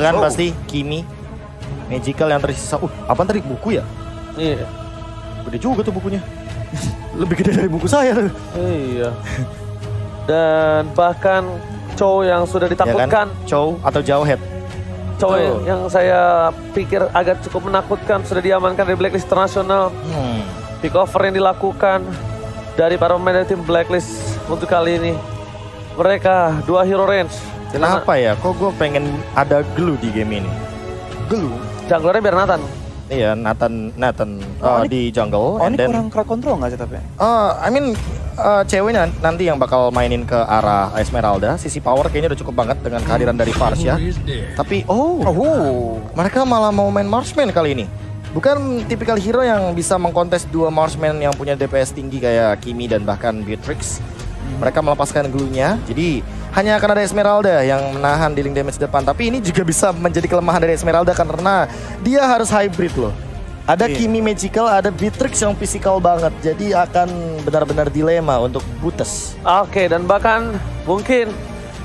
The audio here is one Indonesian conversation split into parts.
kan pasti Kimi. Magical yang tersisa. Apaan tadi? Buku ya? Iya. Gede juga tuh bukunya. Lebih gede dari buku saya tuh. Iya. Dan bahkan Chow yang sudah ditakutkan. Ya kan? Chow atau Jawhead. Chow yang saya pikir agak cukup menakutkan sudah diamankan dari Blacklist Internasional. Pick over yang dilakukan dari para pemain dari tim Blacklist untuk kali ini. Mereka 2 hero range. Kenapa ya? Kok gue pengen ada glue di game ini? Glue? Junglernya biar Nathan. Iya, Nathan di jungle. Oh, ini kurang crowd control nggak sih tapi? Ceweknya nanti yang bakal mainin ke arah Esmeralda. Sisi power kayaknya udah cukup banget dengan kehadiran dari Farsha. Tapi mereka malah mau main Marksman kali ini. Bukan tipikal hero yang bisa mengkontes 2 Marksman yang punya DPS tinggi kayak Kimi dan bahkan Beatrix. Mereka melepaskan glue-nya, jadi hanya akan ada Esmeralda yang menahan dealing damage depan. Tapi ini juga bisa menjadi kelemahan dari Esmeralda karena dia harus hybrid loh. Ada Kimi Magical, ada Beatrix yang physical banget. Jadi akan benar-benar dilema untuk Butes. Oke, dan bahkan mungkin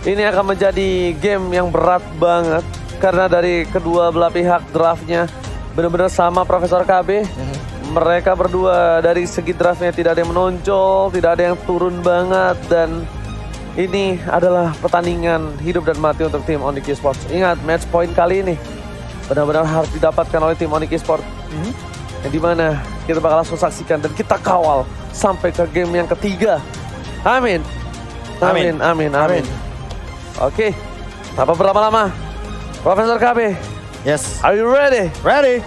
ini akan menjadi game yang berat banget. Karena dari kedua belah pihak draftnya benar-benar sama Profesor KB. Mereka berdua dari segi draftnya tidak ada yang menonjol, tidak ada yang turun banget. Dan ini adalah pertandingan hidup dan mati untuk tim Onyx Esports. Ingat, match point kali ini benar-benar harus didapatkan oleh tim Onyx Esports. Yang dimana kita bakal langsung saksikan dan kita kawal sampai ke game yang ketiga. Amin. Amin, amin, amin. Oke, tanpa berlama-lama, Profesor KB. Yes. Are you ready? Ready?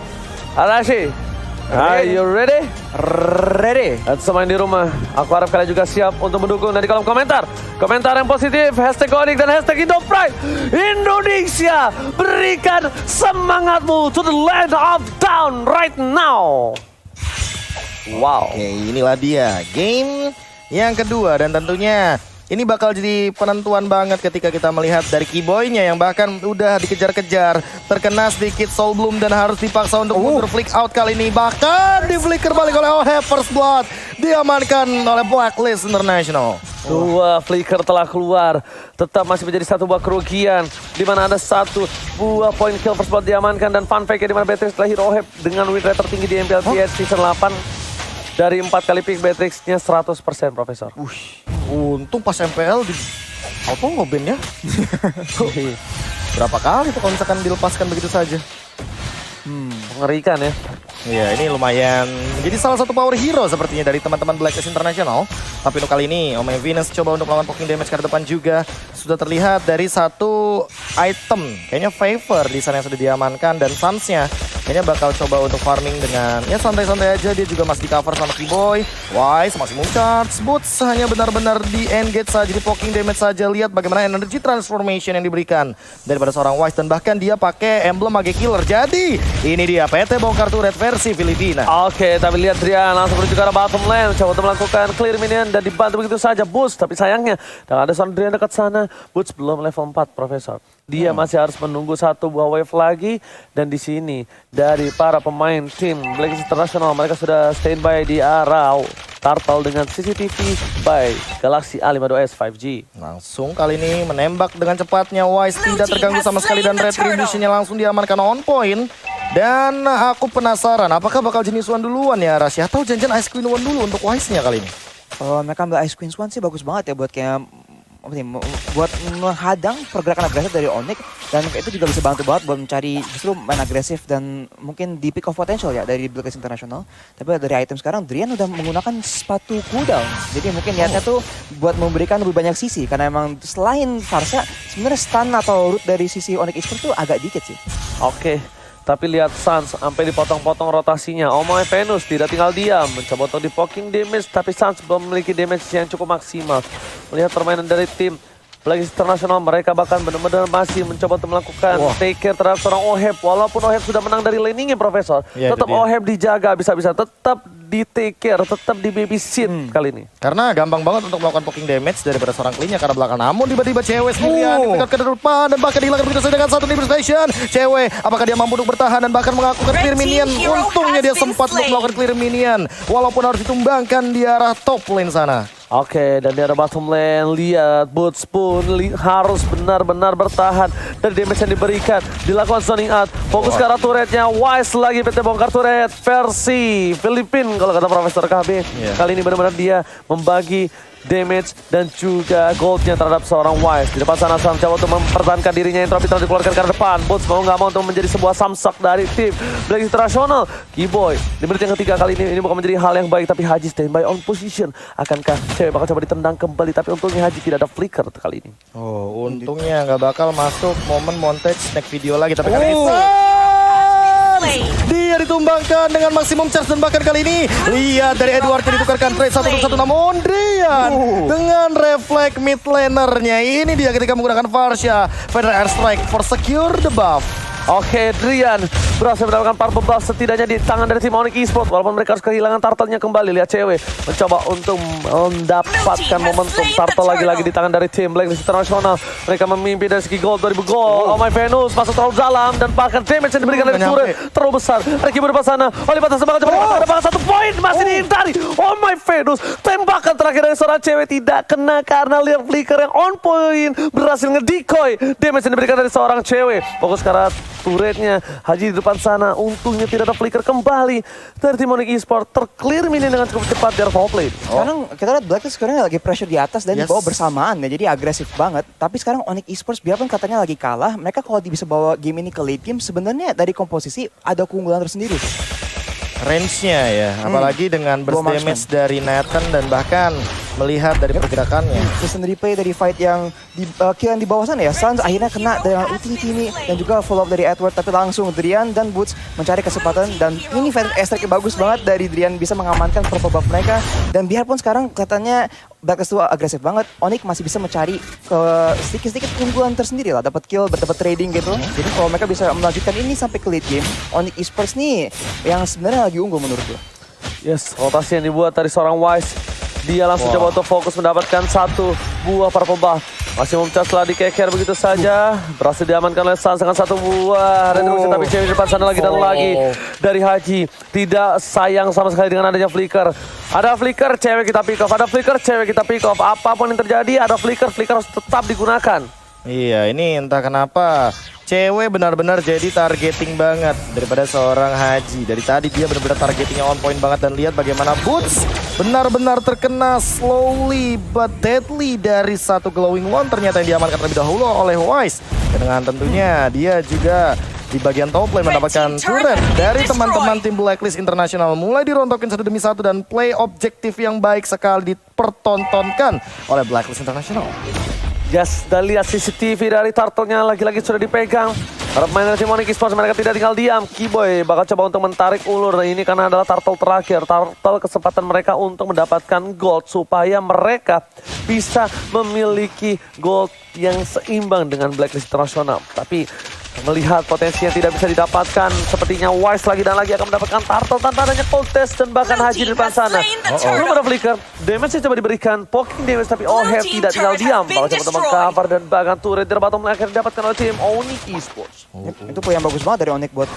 Arashi, are you ready? Ready. Dan semain di rumah, aku harap kalian juga siap untuk mendukung dari kolom komentar. Komentar yang positif, hashtag Onyx dan hashtag Indopride. Indonesia, berikan semangatmu to the land of down right now. Wow. Oke, inilah dia game yang kedua dan tentunya ini bakal jadi penentuan banget ketika kita melihat dari Keyboy-nya yang bahkan udah dikejar-kejar, terkena sedikit Soul Bloom dan harus dipaksa untuk mundur flick out kali ini. Bahkan di flicker balik oleh OHEB First Blood, diamankan oleh Blacklist International. 2 flicker telah keluar, tetap masih menjadi 1 buah kerugian, di mana ada 1 buah point kill First Blood diamankan dan fun fact di mana Beatrix telah hero OHEB dengan win rate tertinggi di MPL Season 8. Dari 4 kali pick Beatrix-nya 100% Profesor. Untung pas MPL di auto ngoben ya. Berapa kali tuh kalau misalkan dilepaskan begitu saja. Mengerikan ya. Iya, ini lumayan menjadi salah satu power hero sepertinya dari teman-teman Blacklist International. Tapi untuk kali ini, Omega Venus coba untuk melawan poking damage ke depan juga. Sudah terlihat dari 1 item, kayaknya favor di sana yang sudah diamankan. Dan Suns-nya kayaknya bakal coba untuk farming dengan ya santai-santai aja. Dia juga masih di cover sama Keyboy. Wise masih mau charge. Boots hanya benar-benar di engage saja, di poking damage saja. Lihat bagaimana energy transformation yang diberikan daripada seorang Wise. Dan bahkan dia pakai emblem Mage Killer. Jadi ini dia PT bongkar turret versi Filipina. Oke, tapi lihat Drian langsung menuju ke arah bottom lane. Coba untuk melakukan clear minion dan dibantu begitu saja Boots. Tapi sayangnya, dan ada seorang Drian dekat sana. Boots belum level 4, Profesor. Dia masih harus menunggu 1 buah wave lagi. Dan di sini, dari para pemain tim Blacklist International, mereka sudah standby di arah Turtle dengan CCTV by Galaxy A52s 5G. Langsung kali ini menembak dengan cepatnya. Wise tidak terganggu sama sekali dan retribution-nya langsung diamankan on point. Dan aku penasaran apakah bakal jenis One duluan ya Rashi atau janjian Ice Queen One dulu untuk Wise-nya kali ini. Kalau mereka ambil Ice Queen Swan sih bagus banget ya buat kayak buat menghadang pergerakan agresif dari Onyx, dan itu juga bisa bantu banget buat mencari justru main agresif dan mungkin di pick of potential ya dari Blacklist International. Tapi dari item sekarang Drian udah menggunakan sepatu cooldown, jadi mungkin niatnya tuh buat memberikan lebih banyak sisi karena emang selain Farsha sebenarnya stun atau root dari sisi Onyx Esports tuh agak dikit sih. Oke. Tapi lihat Suns sampai dipotong-potong rotasinya. Omega Venus tidak tinggal diam, mencoba untuk di poking damage, tapi Suns belum memiliki damage yang cukup maksimal. Melihat permainan dari tim Blacklist International, mereka bahkan benar-benar masih mencoba untuk melakukan take care terhadap seorang OHEB. Walaupun OHEB sudah menang dari laningnya Profesor, tetap OHEB dijaga bisa-bisa, tetap di take care, tetap di babysit kali ini. Karena gampang banget untuk melakukan poking damage daripada seorang Clean-nya karena belakang. Namun tiba-tiba cewek sendirian ditekan ke depan dan bahkan dihilangkan begitu saja dengan satu Liberation. Cewek, apakah dia mampu untuk bertahan dan bahkan melakukan clear minion? Untungnya dia sempat untuk melakukan clear minion. Walaupun harus ditumbangkan di arah top lane sana. Oke, dan di arah bottom lane, lihat Boots pun harus benar-benar bertahan dari damage yang diberikan. Dilakukan zoning out, fokus ke arah turretnya. Wise lagi PT bongkar turret versi Filipin kalau kata Profesor KB. Kali ini benar-benar dia membagi damage dan juga goldnya terhadap seorang Wise. Di depan sana Sam coba untuk mempertahankan dirinya, entropy terus dikeluarkan ke depan. Boots mau nggak mau untuk menjadi sebuah samsak dari tim Black International. Keyboy di menit yang ketiga kali ini bukan menjadi hal yang baik, tapi Haji standby on position. Akankah cewek bakal coba ditendang kembali, tapi untungnya Haji tidak ada flicker kali ini. Oh, untungnya nggak bakal masuk momen montage snack video lagi, tapi kali ini dia ditumbangkan dengan maksimum charge dan bahkan kali ini lihat dari Edward yang ditukarkan trade 1-1, namun Drian dengan refleks mid lanernya ini dia ketika menggunakan Varsha Federal Airstrike for secure the buff. Oke, Drian berhasil mendapatkan purple buff setidaknya di tangan dari tim Onyx Esports. Walaupun mereka harus kehilangan turtle-nya kembali. Lihat cewek mencoba untuk mendapatkan momentum turtle lagi-lagi di tangan dari tim Blacklist International. Mereka memimpin dari segi gold 2000 gold. Oh my Venus masuk terlalu dalam dan bahkan damage yang diberikan dari turret terlalu besar. Ricky di depan sana. Oleh batas semangat coba ada satu poin masih dihindari. Oh my Venus, tembakan terakhir dari seorang cewek tidak kena karena lihat flicker yang on point berhasil ngedecoy damage yang diberikan dari seorang cewek. Fokus ke arah turretnya, Haji di depan sana. Untungnya tidak ada flicker kembali dari tim Onyx Esports. Terclear minion dengan cukup cepat dari top lane. Sekarang kita lihat Blacklist sekarang lagi pressure di atas dan di bawah bersamaan ya, jadi agresif banget. Tapi sekarang Onyx Esports biarpun katanya lagi kalah, mereka kalau bisa bawa game ini ke late game sebenarnya dari komposisi ada keunggulan tersendiri. Range-nya ya, apalagi dengan burst damage dari Nathan dan bahkan melihat dari pergerakannya. Instant replay dari fight yang di kill yang di bawah sana ya. Sans akhirnya kena dengan utility ini dan juga follow up dari Edward, tapi langsung Drian dan Boots mencari kesempatan dan ini fight airstrike bagus banget dari Drian bisa mengamankan purple buff mereka. Dan biarpun sekarang katanya Blacklist itu agresif banget, Onyx masih bisa mencari ke sedikit-sedikit keunggulan tersendiri lah, dapat kill, dapat trading gitu. Jadi kalau mereka bisa melanjutkan ini sampai ke late game, Onyx Esports nih yang sebenarnya lagi unggul menurut gue. Yes, rotasi yang dibuat dari seorang Wise. Dia langsung coba untuk fokus mendapatkan satu buah purple buff. Masih memecah setelah dikeker begitu saja. Berhasil diamankan oleh Sans dengan satu buah retribusi, tapi cewek di depan sana lagi dan lagi dari Haji. Tidak sayang sama sekali dengan adanya flicker. Ada flicker, cewek kita pick off. Ada flicker, cewek kita pick off. Apapun yang terjadi, ada flicker harus tetap digunakan. Iya, ini entah kenapa cewek benar-benar jadi targeting banget daripada seorang Haji. Dari tadi dia benar-benar targetingnya on point banget dan lihat bagaimana Boots benar-benar terkena slowly but deadly dari satu glowing one ternyata yang diamankan terlebih dahulu oleh Wise. Dan dengan tentunya dia juga di bagian top lane mendapatkan turret dari teman-teman tim Blacklist International. Mulai dirontokin satu demi satu dan play objektif yang baik sekali dipertontonkan oleh Blacklist International. Yes, dan lihat CCTV dari turtle-nya lagi-lagi sudah dipegang. Para pemain dari tim Onyx Esports mereka tidak tinggal diam. Keyboy bakal coba untuk menarik ulur. Ini karena adalah turtle terakhir. Turtle kesempatan mereka untuk mendapatkan gold supaya mereka bisa memiliki gold yang seimbang dengan Blacklist International. Tapi melihat potensi yang tidak bisa didapatkan, sepertinya Wise lagi dan lagi akan mendapatkan turtle tanpa adanya cold test dan bahkan Haji di depan sana. Belum ada flicker, damage coba diberikan, poking damage tapi Oheb tidak tinggal diam. Bakal coba untuk meng-cover dan bahkan turret dari bottom lane akhirnya didapatkan oleh tim Onyx Esports. Itu poin yang bagus banget dari Onyx buat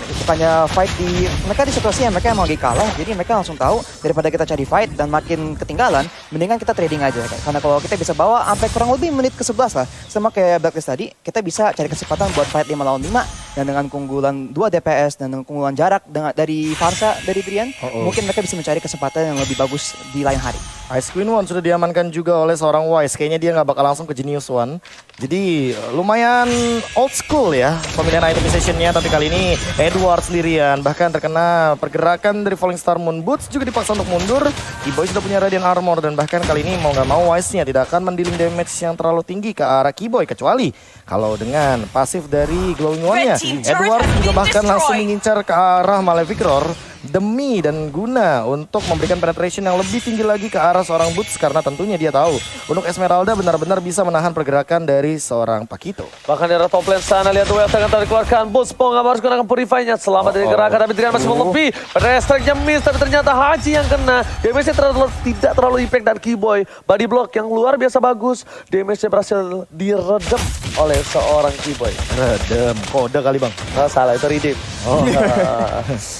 bukannya fight di mereka di situasi yang mereka emang lagi kalah, jadi mereka langsung tahu daripada kita cari fight dan makin ketinggalan, mendingan kita trading aja kan. Karena kalau kita bisa bawa sampai kurang lebih menit ke-11 lah, sama kayak Blacklist tadi, kita bisa cari kesempatan buat fight 5 lawan 5 dan dengan keunggulan 2 DPS dan dengan keunggulan jarak dengan dari Varsha dari Drian, mungkin mereka bisa mencari kesempatan yang lebih bagus di lain hari. Ice Queen One sudah diamankan juga oleh seorang Wise. Kayaknya dia nggak bakal langsung ke Genius One. Jadi lumayan old school ya pemilihan itemization-nya. Tapi kali ini Edward sendirian. Bahkan terkena pergerakan dari Falling Star Moon. Boots juga dipaksa untuk mundur. Keyboy sudah punya Radiant Armor. Dan bahkan kali ini mau nggak mau Wise-nya tidak akan mendealing damage yang terlalu tinggi ke arah Keyboy. Kecuali kalau dengan pasif dari Glowing One-nya. Edward juga bahkan langsung mengincar ke arah Malefic Roar. demi dan guna untuk memberikan penetration yang lebih tinggi lagi ke arah seorang Boots karena tentunya dia tahu untuk Esmeralda benar-benar bisa menahan pergerakan dari seorang Pakito. Bahkan di arah top lane sana, lihat duel akan dikeluarkan. Boots Pongam harus gunakan Purify-nya. Selamat dari gerakan, tapi Drian masih lebih. Pada strike-nya miss, tapi ternyata Haji yang kena. Damage-nya tidak terlalu impact dan Keyboy. Body block yang luar biasa bagus. Damage-nya berhasil diredam oleh seorang Keyboy. Redem, kode kali bang. Oh, salah, itu redeem. Oh,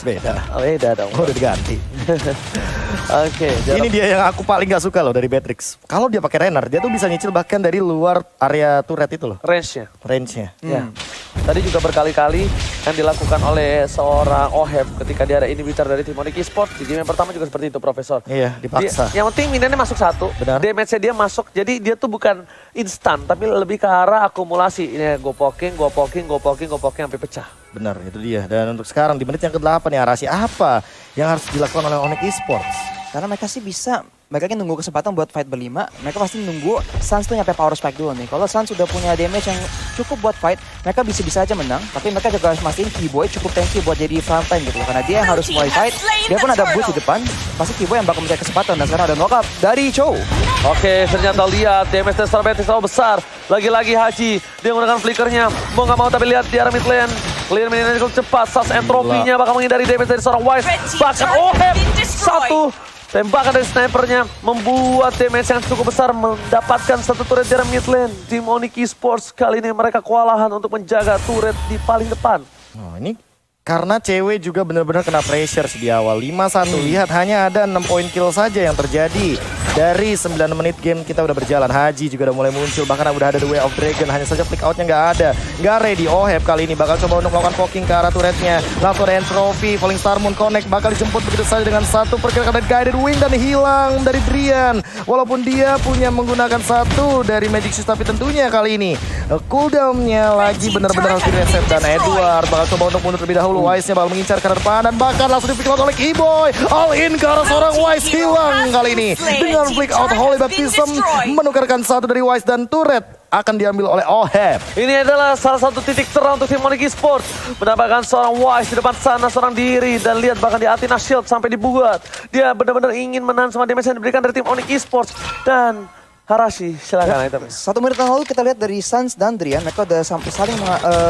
beda. Beda dong. Oh, udah diganti. Oke, Ini dia yang aku paling gak suka loh dari Beatrix. Kalau dia pakai Renner, dia tuh bisa nyicil bahkan dari luar area turret itu loh. range-nya. Range-nya. Ya. Tadi juga berkali-kali yang dilakukan oleh seorang Oheb ketika dia ada inhibitor dari tim Onyx Esports. Di game yang pertama juga seperti itu, Profesor. Iya, dipaksa. Yang penting minionnya masuk satu, Benar. damage-nya dia masuk. Jadi dia tuh bukan instan, tapi lebih ke arah akumulasi. Ini go poking sampai pecah. Benar, itu dia. Dan untuk sekarang di menit yang ke-8 ya Arasi, apa yang harus dilakukan oleh Onyx Esports? Karena mereka sih bisa, mereka kan nunggu kesempatan buat fight berlima. Mereka pasti nunggu Suns tuh nyampe power spike dulu nih. Kalau Suns sudah punya damage yang cukup buat fight, mereka bisa-bisa aja menang. Tapi mereka juga harus mastiin Keyboy cukup tanky buat jadi frontline gitu. Karena dia yang harus mulai fight, dia pun ada boost di depan. Pasti Keyboy yang bakal mencari kesempatan. Dan sekarang ada knock up dari Cho. Oke, ternyata lihat damage Tesla Betis terlalu besar. Lagi-lagi Haji, dia menggunakan flickernya. Mau nggak mau tapi lihat di arah mid lane. Clear mid lane cukup cepat. Sas entropinya bakal menghindari damage dari seorang Wise. Bahkan Oheb satu. Tembakan dari snipernya membuat damage yang cukup besar, mendapatkan satu turret dari mid lane. Tim Onyx Esports kali ini mereka kewalahan untuk menjaga turret di paling depan. Oh, ini karena cewek juga benar-benar kena pressure di awal. 5-1, lihat hanya ada 6 poin kill saja yang terjadi. Dari 9 menit game kita udah berjalan. Haji juga udah mulai muncul, bahkan udah ada The Way of Dragon. Hanya saja flick outnya nggak ada. Nggak ready. Oheb kali ini bakal coba untuk melakukan poking ke arah turretnya. Langsung ada Entropy, Falling Star Moon Connect bakal dijemput begitu saja dengan satu pergerakan dari Guided Wing dan hilang dari Drian. Walaupun dia punya menggunakan satu dari Magic Shoes, tapi tentunya kali ini cooldownnya lagi benar-benar harus direset. Dan Edward bakal coba untuk mundur terlebih dahulu. Wise-nya bakal mengincar ke depan dan bahkan langsung di-pick out oleh Keyboy. All in ke arah seorang Wise, hilang kali ini. Dengan flick out Holy Baptism menukarkan satu dari Wise dan turret akan diambil oleh Oheb. Ini adalah salah satu titik terang untuk tim Onyx Esports. Mendapatkan seorang Wise di depan sana, seorang diri. Dan lihat bahkan di Athena Shield sampai dibuat. Dia benar-benar ingin menahan semua damage yang diberikan dari tim Onyx Esports. Dan Harashi, silakan itu. 1 menit yang lalu kita lihat dari Suns dan Drian, mereka udah saling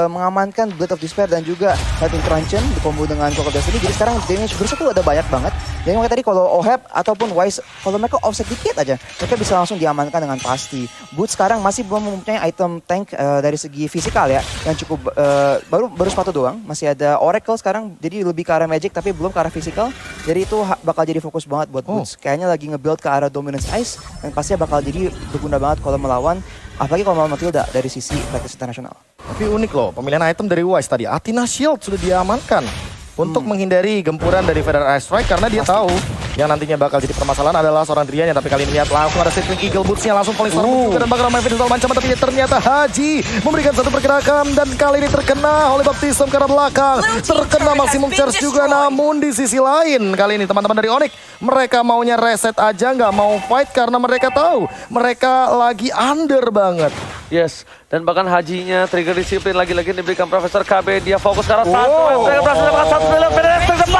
mengamankan Blood of Despair dan juga Lightning Truncheon dikombo dengan Clock of Destiny. Jadi sekarang damage burst tuh ada banyak banget. Jadi makanya tadi kalau Oheb ataupun Wise, kalau mereka offset dikit aja, mereka bisa langsung diamankan dengan pasti. Boots sekarang masih belum mempunyai item tank dari segi fisikal ya, yang cukup baru sepatu doang. Masih ada Oracle sekarang, jadi lebih ke arah magic tapi belum ke arah fisikal. Jadi itu bakal jadi fokus banget buat Boots. Kayaknya lagi nge-build ke arah Dominance Ice, dan pastinya bakal jadi berguna banget kalau melawan, apalagi kalau melawan Matilda dari sisi Practice International. Tapi unik loh, pemilihan item dari Wise tadi. Athena Shield sudah diamankan untuk menghindari gempuran dari Federal Ice Strike karena dia tahu yang nantinya bakal jadi permasalahan adalah seorang Drian. Tapi kali ini lihat langsung ada Sleeping Eagle Boots-nya langsung Falling Star juga dan bakal main Finish Ancaman. Tapi ternyata Haji memberikan satu pergerakan dan kali ini terkena oleh Baptism ke arah belakang. Terkena Maximum Charge juga, namun di sisi lain kali ini teman-teman dari Onyx mereka maunya reset aja, nggak mau fight karena mereka tahu mereka lagi under banget. Yes, dan bahkan Hajinya trigger disiplin lagi-lagi diberikan Profesor KB. Dia fokus ke arah satu. Mereka berhasil mendapatkan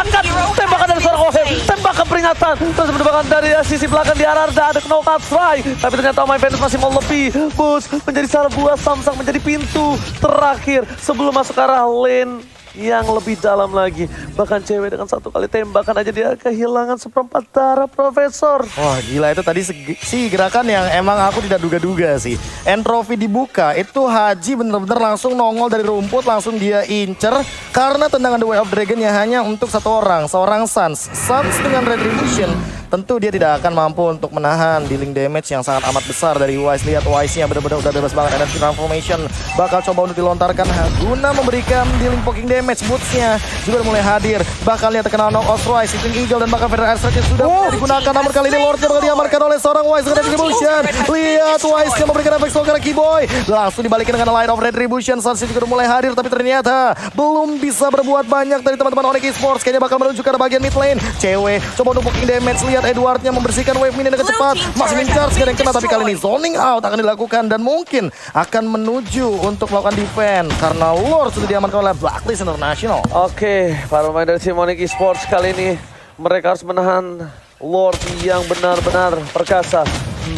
satu tembakan dari seorang Oheb. Tembakan peringatan. Terus menembakkan dari sisi belakang di arah ada knockout try. Tapi ternyata Omai Venus masih mau lebih. Boost menjadi salah buah Samsung menjadi pintu terakhir sebelum masuk ke arah lane yang lebih dalam lagi. Bahkan cewek dengan satu kali tembakan aja dia kehilangan seperempat darah, Profesor. Wah gila, itu tadi si gerakan yang emang aku tidak duga-duga sih. Entropy dibuka, itu Haji bener-bener langsung nongol dari rumput, langsung dia incer. Karena tendangan The Way of Dragon yang hanya untuk satu orang, seorang Suns. Suns dengan Retribution, tentu dia tidak akan mampu untuk menahan dealing damage yang sangat amat besar dari Wise. Lihat Wise-nya benar-benar udah bebas banget. Energy Transformation bakal coba untuk dilontarkan guna memberikan dealing poking damage. Boots-nya juga mulai hadir. Bahkan lihat terkena knock out Wise, Sleeping Eagle dan bahkan Federal Air Strike sudah digunakan. Namun kali ini Lordnya bakal diamarkan oleh seorang Wise dengan Retribution. Lihat Wise-nya memberikan efek slow karena Keyboy. Langsung dibalikin dengan Light of Retribution. Suns juga udah mulai hadir tapi ternyata belum bisa berbuat banyak dari teman-teman Onyx Esports. Kayaknya bakal menuju ke bagian mid lane. Cewek coba untuk poking damage. Lihat lihat Edwardnya membersihkan wave mini dengan cepat. Masih men-charge, gak ada yang kena, tapi kali ini zoning out akan dilakukan dan mungkin akan menuju untuk melakukan defense karena Lord sudah diamankan oleh Blacklist International. Oke, para pemain dari tim Onyx Esports kali ini mereka harus menahan Lord yang benar-benar perkasa.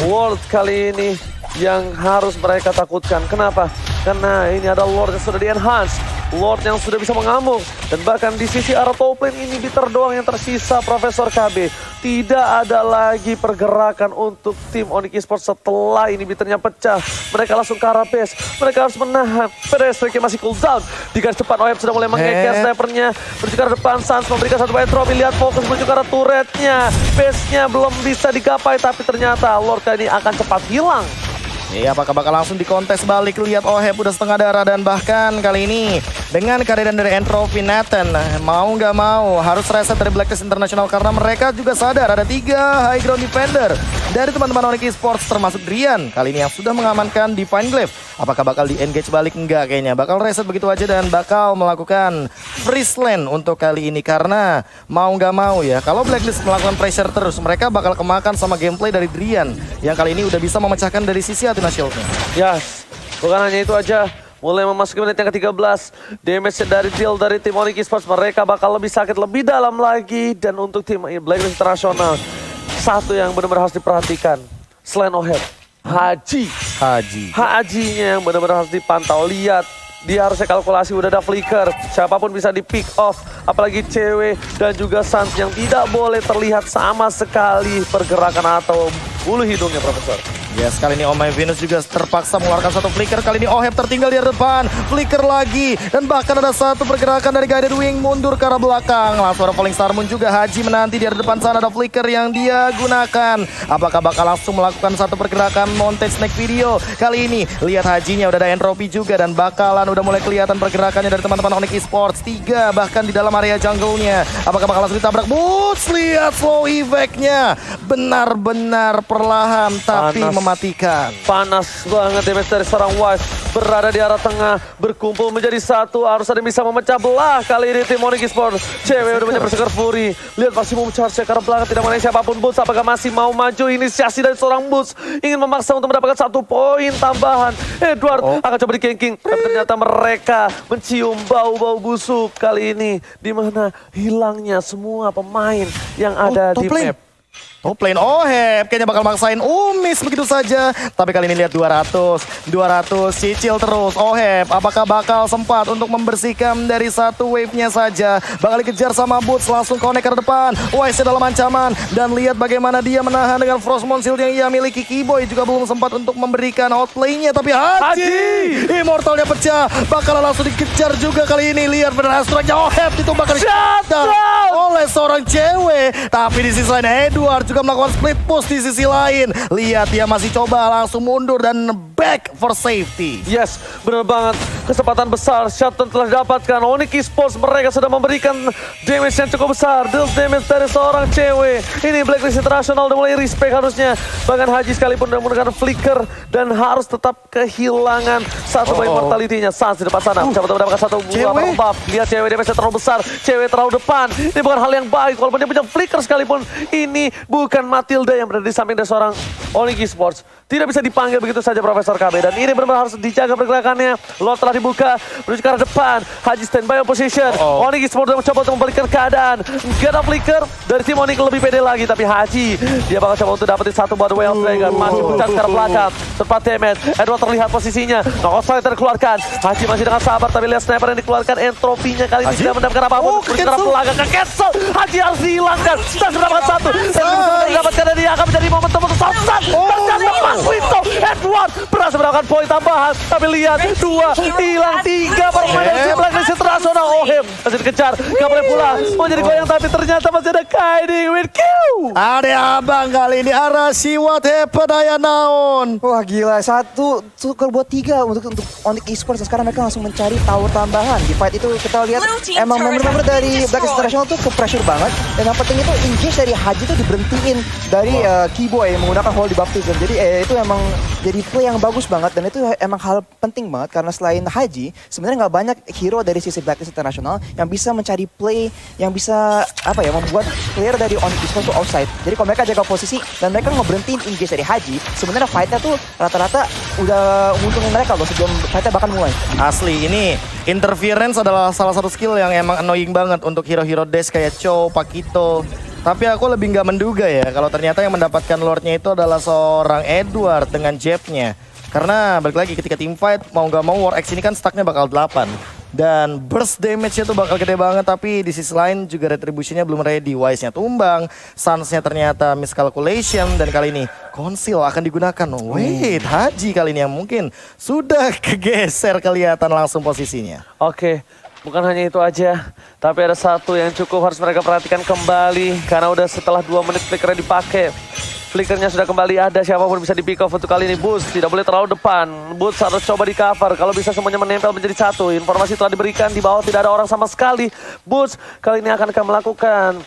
Lord kali ini yang harus mereka takutkan. Kenapa? Karena ini ada Lord yang sudah di-enhance. Lord yang sudah bisa mengamuk. Dan bahkan di sisi arah top lane inhibitor doang yang tersisa Profesor KB. Tidak ada lagi pergerakan untuk tim Onyx Esports setelah inhibitornya pecah. Mereka langsung ke arah base. Mereka harus menahan. Pedestrian masih cooldown. Di garis depan OM sudah mulai mengekes snipernya. Menuju ke arah depan, Sans memberikan satu entropy. Lihat fokus menuju ke arah turretnya. Base-nya belum bisa digapai, tapi ternyata Lord kali ini akan cepat hilang. Iya, apakah bakal langsung dikontes balik? Lihat Oheb udah setengah darah dan bahkan kali ini dengan kehadiran dari Entropy Nathan mau nggak mau harus reset dari Blacklist International karena mereka juga sadar ada 3 high ground defender dari teman-teman Onyx Esports termasuk Drian kali ini yang sudah mengamankan Divine Glaive. Apakah bakal di-engage balik? Enggak kayaknya. Bakal reset begitu aja dan bakal melakukan freeze lane untuk kali ini karena mau nggak mau ya. Kalau Blacklist melakukan pressure terus mereka bakal kemakan sama gameplay dari Drian yang kali ini udah bisa memecahkan dari sisi Athena Shield-nya. Yes, bukan hanya itu aja. Mulai memasuki menit yang ke-13, damage dari deal dari tim Onyx Esports mereka bakal lebih sakit lebih dalam lagi. Dan untuk tim Blacklist International, satu yang benar-benar harus diperhatikan selain Oheb, Haji-nya yang benar-benar harus dipantau. Lihat, dia harusnya kalkulasi udah ada flicker, siapapun bisa di pick off, apalagi cewek dan juga Sans yang tidak boleh terlihat sama sekali pergerakan atau bulu hidungnya Profesor. Yes, kali ini Omai Venus juga terpaksa mengeluarkan satu flicker. Kali ini Oheb tertinggal di depan, flicker lagi. Dan bahkan ada satu pergerakan dari Guided Wing mundur ke arah belakang. Langsung ada Falling Star Moon juga, Haji menanti di depan sana ada flicker yang dia gunakan. Apakah bakal langsung melakukan satu pergerakan montage snake video? Kali ini lihat Hajinya udah ada entropy juga dan bakalan udah mulai kelihatan pergerakannya dari teman-teman Onyx Esports. 3 bahkan di dalam area jungle-nya. Apakah bakal langsung ditabrak? Boots, lihat slow effect-nya. Benar-benar perlahan tapi mematikan. Panas banget damage dari seorang Wise. Berada di arah tengah, berkumpul menjadi satu. Harus ada yang bisa memecah belah kali ini tim Onyx Esports. Cewek udah banyak berseker Fury. Lihat masih mau charge ke arah belakang, tidak mengenai siapapun. Boots apakah masih mau maju? Inisiasi dari seorang Boots ingin memaksa untuk mendapatkan 1 poin tambahan. Edward akan coba di-ganking, tapi ternyata mereka mencium bau-bau busuk kali ini, di mana hilangnya semua pemain yang ada di map. Top lane Oheb kayaknya bakal maksain Umis begitu saja. Tapi kali ini lihat 200 cicil terus Oheb. Apakah bakal sempat untuk membersihkan dari satu wave-nya saja? Bakal dikejar sama Boots, langsung connect ke depan. Wise dalam ancaman dan lihat bagaimana dia menahan dengan Frostmourne Shield yang ia miliki. Keyboy juga belum sempat untuk memberikan outplay-nya, tapi Haji Immortalnya pecah. Bakal langsung dikejar juga kali ini. Lihat benar strike-nya Oheb ditumbangkan oleh seorang cewek. Tapi di sisi lain Edward juga melakukan split push di sisi lain. Lihat dia masih coba langsung mundur dan back for safety. Yes, benar banget. Kesempatan besar Shutdown telah didapatkan. Onyx Esports mereka sudah memberikan damage yang cukup besar. Deal damage dari seorang cewek. Ini Blacklist International udah mulai respect harusnya. Bahkan Haji sekalipun udah menggunakan flicker dan harus tetap kehilangan satu poin mortality-nya. Sans di depan sana. Coba mendapatkan satu buff. Lihat cewek damage terlalu besar. Cewek terlalu depan. Ini bukan hal yang baik. Walaupun dia punya flicker sekalipun. Ini bukan Matilda yang berada di samping dari seorang Onyx Esports. Tidak bisa dipanggil begitu saja Profesor KB. Dan ini benar-benar harus dijaga pergerakannya. Lot telah dibuka menuju ke arah depan. Haji standby on position. Onyx Esports mencoba untuk membalikkan keadaan. Gak ada flicker dari tim Onyx lebih pede lagi. Tapi Haji dia bakal coba untuk dapetin satu buat Wild Dragon. Masih puncak ke arah belakang. Tepat damage. Edward terlihat posisinya. Knockout Strider dikeluarkan. Haji masih dengan sabar. Tapi lihat sniper yang dikeluarkan. Entropinya kali ini tidak mendapatkan apapun. Menuju ke arah belakang. Ke-cancel. Haji harus dihilangkan. Dan mendapatkan satu. Mendapatkan dari dia akan menjadi momentum untuk Sansan. Ternyata Mas Winto Edward berhasil mendapatkan poin tambahan. Tapi lihat 2 hilang 3 permain dari tim Blacklist International. Oheb masih dikejar. Gak boleh pulang. Mau jadi goyang tapi ternyata masih ada Kaidi with Q. Ada abang kali ini Arashi what happened aya naon. Wah gila, 1 tuker buat 3 untuk Onyx Esports. Sekarang mereka langsung mencari tower tambahan. Di fight itu kita lihat emang member-member dari Blacklist International tuh ke pressure banget. Dan yang penting itu engage dari Haji tuh diberhentiin dari Keyboy menggunakan Holy Baptism. Jadi itu emang jadi play yang bagus banget dan itu emang hal penting banget karena selain Haji sebenarnya nggak banyak hero dari sisi Blacklist International yang bisa mencari play, yang bisa membuat player dari Onyx Esports tuh offside. Jadi kalau mereka jaga posisi dan mereka ngeberhentiin engage dari Haji, sebenarnya fight-nya tuh rata-rata udah menguntungin mereka loh sebelum fight-nya bahkan mulai. Asli, ini interference adalah salah satu skill yang emang annoying banget untuk hero-hero Dash kayak Cho, Pakito. Tapi aku lebih nggak menduga ya kalau ternyata yang mendapatkan Lordnya itu adalah seorang Edward dengan jabnya. Karena balik lagi ketika team fight mau nggak mau War X ini kan stacknya bakal 8. Dan burst damage-nya tuh bakal gede banget, tapi di sisi lain juga retribution-nya belum ready. Wise-nya tumbang, Suns-nya ternyata miscalculation, dan kali ini Conceal akan digunakan. Wait, Haji kali ini yang mungkin sudah kegeser kelihatan langsung posisinya. Oke. Bukan hanya itu aja, tapi ada satu yang cukup harus mereka perhatikan kembali. Karena udah setelah 2 menit flickernya dipakai. Flickernya sudah kembali ada, siapapun bisa di pick off untuk kali ini. Boots tidak boleh terlalu depan. Boots harus coba di cover, kalau bisa semuanya menempel menjadi satu. Informasi telah diberikan, di bawah tidak ada orang sama sekali. Boots kali ini akan melakukan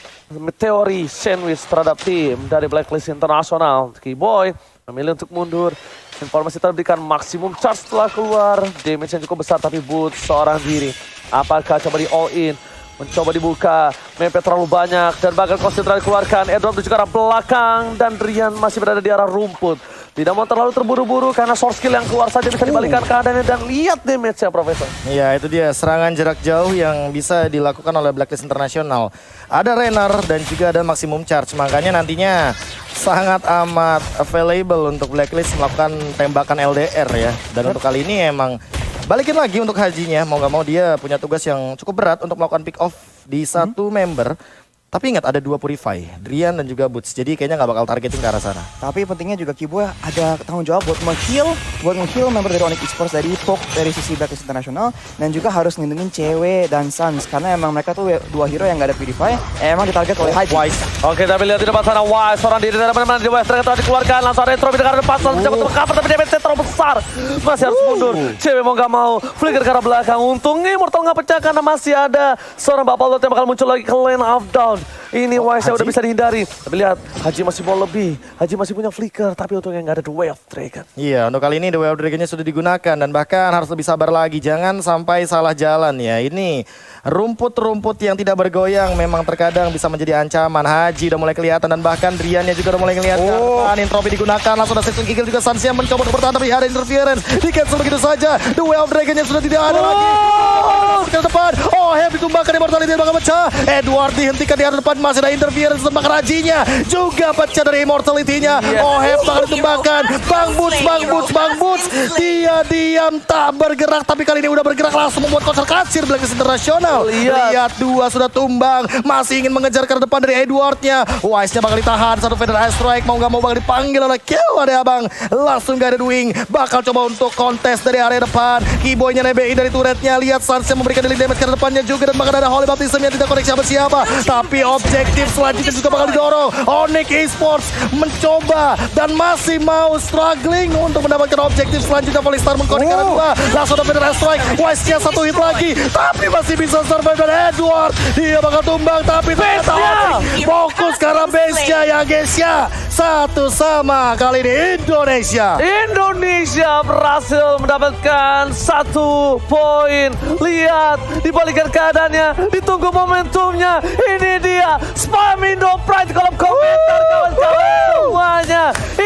teori sandwich terhadap tim dari Blacklist International. Keyboy memilih untuk mundur. Informasi telah diberikan, maksimum charge telah keluar. Damage yang cukup besar, tapi Boots seorang diri. Apakah coba di all in, mencoba dibuka, mepet terlalu banyak, dan bahkan konsentrasi dikeluarkan. Edward menuju ke arah belakang, dan Rian masih berada di arah rumput. Tidak mau terlalu terburu-buru, karena short skill yang keluar saja bisa dibalikan keadaannya, dan lihat damage-nya, Profesor. Iya, itu dia serangan jarak jauh yang bisa dilakukan oleh Blacklist International. Ada Renar dan juga ada maximum charge, makanya nantinya sangat amat available untuk Blacklist melakukan tembakan LDR ya. Dan untuk kali ini emang balikin lagi untuk Hajinya, mau gak mau dia punya tugas yang cukup berat untuk melakukan pick off di satu member. Tapi ingat ada 2 Purify, Drian dan juga Boots, jadi kayaknya gak bakal targeting ke arah sana. Tapi pentingnya juga Kiboy ada tanggung jawab buat nge-heal member dari Onyx Esports dari Poke dari sisi Blacklist International, dan juga harus ngelindungin cewek dan Suns karena emang mereka tuh 2 hero yang gak ada Purify, emang ditarget oleh Haji. Wise. Oke, tapi lihat di depan sana, Wise seorang diri dari mana-mana di Wise ternyata dikeluarkan, langsung retro di dekat depan, langsung mencoba untuk cover, tapi damage-nya terlalu besar, masih harus mundur. Cewek mau gak mau, flicker ke arah belakang, untungnya Immortal gak pecah karena masih ada seorang Bapak Lot yang bakal muncul lagi ke lane of down. Ini Wise udah bisa dihindari. Tapi lihat, Haji masih mau lebih. Haji masih punya flicker, tapi untungnya nggak ada The Way of Dragon. Iya, untuk kali ini The Way of Dragon-nya sudah digunakan. Dan bahkan harus lebih sabar lagi. Jangan sampai salah jalan ya. Ini rumput-rumput yang tidak bergoyang memang terkadang bisa menjadi ancaman. Haji udah mulai kelihatan. Dan bahkan Driannya juga udah mulai kelihatan. Intropi digunakan. Langsung ada Sexton Kill juga. Sansia mencoba untuk bertahan. Tapi ada interference. Di-cancel begitu saja. The Way of Dragon-nya sudah tidak ada lagi. Ke depan. Oh, Heb ditumbangkan. Immortality bakal pecah. Edward dihentikan di arah depan. Masih ada interference tembak Rajinya. Juga pecah dari Immortality-nya. Oh, Heb bakal ditumbangkan. Bang Boots. Dia diam tak bergerak. Tapi kali ini udah bergerak langsung membuat konser kacir Blacklist International. Lihat 2 sudah tumbang. Masih ingin mengejar ke depan dari Edward-nya. Wise-nya bakal ditahan. Satu Feather Ice Strike. Mau gak mau bakal dipanggil oleh Kill. Ada abang. Langsung guided wing. Bakal coba untuk kontes dari area depan. Keyboy-nya nebein dari turretnya. Lihat Suns-nya memberikan dealing damage ke depannya juga. Dan bahkan ada Holy Baptism yang tidak koneksi siapa-siapa. Tapi objektif selanjutnya juga bakal didorong. Onyx Esports mencoba dan masih mau struggling untuk mendapatkan objektif selanjutnya. Polystar mengkonek ke arah 2. Langsung ada Feather Ice Strike. Wise-nya 1 hit lagi. Tapi masih bisa survive dan Edward. Dia bakal tumbang tapi ternyata Onyx fokus ke arah base-nya ya guys ya. 1-1 kali ini Indonesia berhasil mendapatkan 1 poin. Lihat, dibalikan keadaannya, ditunggu momentumnya. Ini dia, spam Indo Pride di kolom komentar kawan-kawan semuanya.